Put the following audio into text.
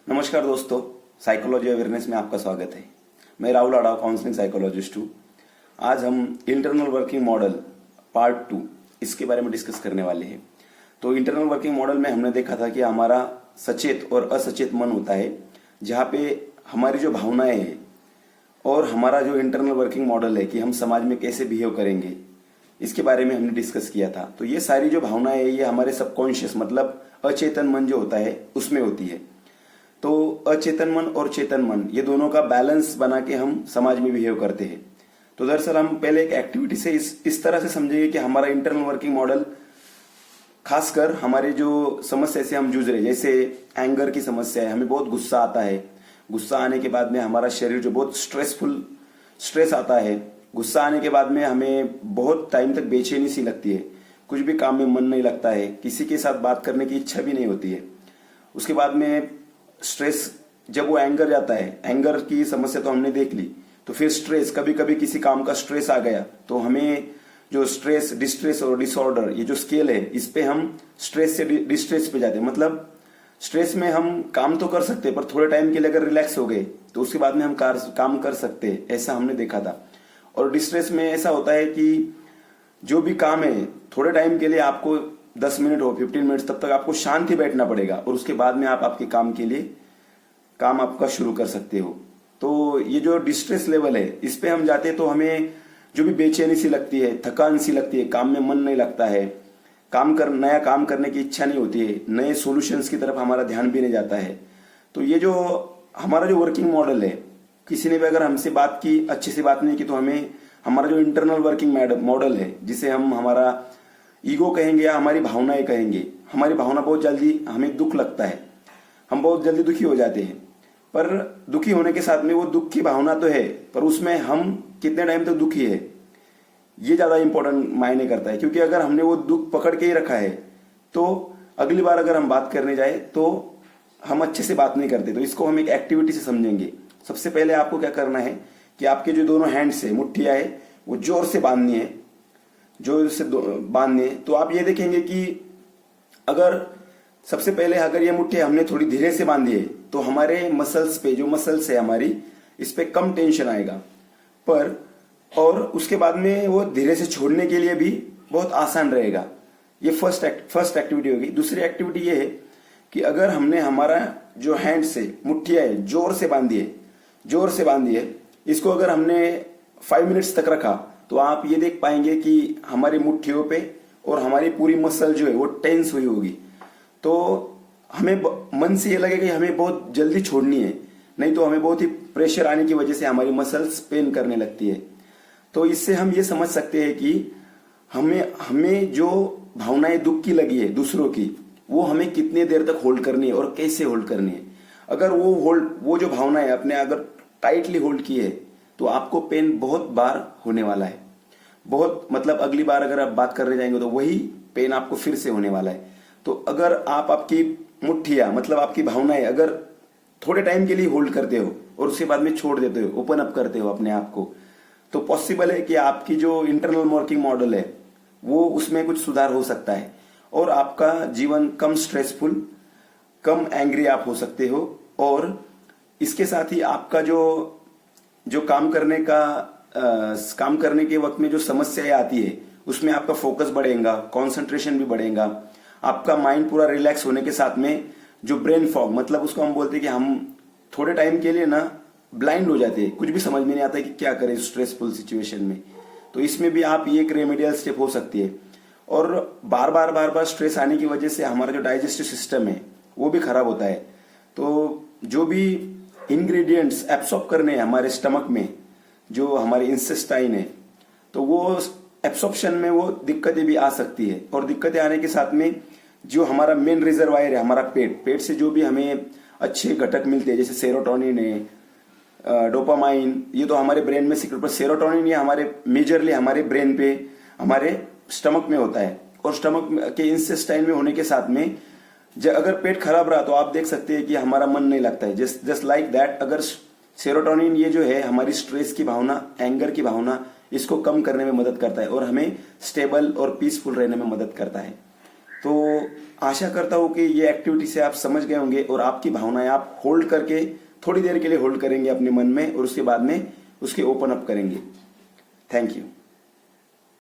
नमस्कार दोस्तों, psychology awareness में आपका स्वागत है। मैं राहुल आड़ा, काउंसलिंग साइकोलॉजिस्ट हूँ। आज हम इंटरनल वर्किंग मॉडल पार्ट 2 इसके बारे में डिस्कस करने वाले हैं। तो इंटरनल वर्किंग मॉडल में हमने देखा था कि हमारा सचेत और असचेत मन होता है, जहाँ पे हमारी जो भावनाएं हैं और हमारा जो इंटरनल वर्किंग मॉडल है कि हम समाज में कैसे बिहेव करेंगे, इसके बारे में हमने डिस्कस किया था। तो ये सारी जो भावनाएं है ये हमारे सबकॉन्शियस मतलब अचेतन मन जो होता है उसमें होती है। तो अचेतन मन और चेतन मन ये दोनों का बैलेंस बना के हम समाज में बिहेव करते हैं। तो दरअसल हम पहले एक एक्टिविटी से इस तरह से समझेंगे कि हमारा इंटरनल वर्किंग मॉडल खासकर हमारे जो समस्या से हम जूझ रहे, जैसे एंगर की समस्या है, हमें बहुत गुस्सा आता है। गुस्सा आने के बाद में हमारा शरीर जो बहुत स्ट्रेस आता है। गुस्सा आने के बाद में हमें बहुत टाइम तक बेचैनी सी लगती है, कुछ भी काम में मन नहीं लगता है, किसी के साथ बात करने की इच्छा भी नहीं होती है। उसके बाद में स्ट्रेस, जब वो एंगर जाता है, एंगर की समस्या तो हमने देख ली, तो फिर स्ट्रेस, कभी कभी किसी काम का स्ट्रेस आ गया तो हमें जो स्ट्रेस, डिस्ट्रेस और डिसऑर्डर ये जो स्केल है, इस पे हम स्ट्रेस से डिस्ट्रेस पे जाते हैं। मतलब स्ट्रेस में हम काम तो कर सकते हैं, पर थोड़े टाइम के लिए अगर रिलैक्स हो गए तो उसके बाद में हम काम कर सकते हैं, ऐसा हमने देखा था। और डिस्ट्रेस में ऐसा होता है कि जो भी काम है थोड़े टाइम के लिए आपको 10 मिनट हो 15 मिनट तब तक आपको शांति बैठना पड़ेगा और उसके बाद में आप आपके काम के लिए काम आपका शुरू कर सकते हो। तो ये जो डिस्ट्रेस लेवल है इस पे हम जाते हैं तो हमें जो भी बेचैनी सी लगती है, थकान सी लगती है, काम में मन नहीं लगता है, नया काम करने की इच्छा नहीं होती है, नए सॉल्यूशंस की तरफ हमारा ध्यान भी नहीं जाता है। तो ये जो हमारा जो वर्किंग मॉडल है, किसी ने भी अगर हमसे बात की, अच्छे से बात नहीं की, तो हमें हमारा जो इंटरनल वर्किंग मॉडल है, जिसे हम हमारा ईगो कहेंगे या हमारी भावनाएं कहेंगे, हमारी भावना बहुत जल्दी, हमें दुख लगता है, हम बहुत जल्दी दुखी हो जाते हैं। पर दुखी होने के साथ में वो दुख की भावना तो है, पर उसमें हम कितने टाइम तक दुखी है ये ज्यादा इंपॉर्टेंट मायने करता है। क्योंकि अगर हमने वो दुख पकड़ के ही रखा है तो अगली बार अगर हम बात करने जाए तो हम अच्छे से बात नहीं करते। तो इसको हम एक एक्टिविटी से समझेंगे। सबसे पहले आपको क्या करना है कि आपके जो दोनों हैंड्स है, मुट्ठियां है, वो जोर से बांधनी है, जो से बांधने। तो आप ये देखेंगे कि अगर सबसे पहले अगर ये मुट्ठी हमने थोड़ी धीरे से बांधी है तो हमारे मसल्स पे, जो मसल्स है हमारी, इस पे कम टेंशन आएगा। पर और उसके बाद में वो धीरे से छोड़ने के लिए भी बहुत आसान रहेगा। ये फर्स्ट एक्टिविटी होगी। दूसरी एक्टिविटी ये है कि अगर हमने हमारा जो हैंड से मुट्ठियां है जोर से बांधी है, इसको अगर हमने 5 मिनट्स तक रखा तो आप ये देख पाएंगे कि हमारी मुट्ठियों पे और हमारी पूरी मसल जो है वो टेंस हुई होगी। तो हमें मन से ये लगेगा कि हमें बहुत जल्दी छोड़नी है, नहीं तो हमें बहुत ही प्रेशर आने की वजह से हमारी मसल्स पेन करने लगती है। तो इससे हम ये समझ सकते हैं कि हमें जो भावनाएं दुख की लगी है दूसरों की, वो हमें कितने देर तक होल्ड करनी है और कैसे होल्ड करनी है। अगर वो जो भावनाएं अपने अगर टाइटली होल्ड की है तो आपको पेन बहुत बार होने वाला है। बहुत मतलब अगली बार अगर आप बात करने जाएंगे तो वही पेन आपको फिर से होने वाला है। तो अगर आप आपकी मुट्ठियां मतलब आपकी भावनाएं अगर थोड़े टाइम के लिए होल्ड करते हो और उसके बाद में छोड़ देते हो, ओपन अप करते हो अपने आप को, तो पॉसिबल है कि आपकी जो इंटरनल वर्किंग मॉडल है वो उसमें कुछ सुधार हो सकता है और आपका जीवन कम स्ट्रेसफुल, कम एंग्री आप हो सकते हो। और इसके साथ ही आपका जो काम करने के वक्त में जो समस्याएं आती है उसमें आपका फोकस बढ़ेगा, कंसंट्रेशन भी बढ़ेगा, आपका माइंड पूरा रिलैक्स होने के साथ में जो ब्रेन फॉग, मतलब उसको हम बोलते हैं कि हम थोड़े टाइम के लिए ना ब्लाइंड हो जाते हैं, कुछ भी समझ में नहीं आता है कि क्या करें स्ट्रेसफुल सिचुएशन में। तो इसमें भी आप ये एक रेमेडियल स्टेप हो सकती है। और बार बार स्ट्रेस आने की वजह से हमारा जो डाइजेस्टिव सिस्टम है वो भी खराब होता है। तो जो भी इंग्रेडिएंट्स एब्सॉर्ब करने हैं हमारे स्टमक में, जो हमारे इंसेस्टाइन है, तो वो एब्सॉर्प्शन में वो दिक्कतें भी आ सकती है। और दिक्कतें आने के साथ में जो हमारा मेन रिजर्वायर है हमारा पेट से जो भी हमें अच्छे घटक मिलते हैं, जैसे सेरोटोनिन है, डोपामाइन, ये तो हमारे ब्रेन में सीक्रेट, पर सेरोटोनिन ये हमारे मेजरली हमारे ब्रेन पे, हमारे स्टमक में होता है। और स्टमक के इंसेस्टाइन में होने के साथ में अगर पेट खराब रहा तो आप देख सकते हैं कि हमारा मन नहीं लगता है। जस्ट लाइक दैट, अगर सेरोटोनिन ये जो है हमारी स्ट्रेस की भावना, एंगर की भावना, इसको कम करने में मदद करता है और हमें स्टेबल और पीसफुल रहने में मदद करता है। तो आशा करता हूँ कि ये एक्टिविटी से आप समझ गए होंगे और आपकी भावनाएं आप होल्ड करके थोड़ी देर के लिए होल्ड करेंगे अपने मन में और उसके बाद में उसके ओपन अप करेंगे। Thank you.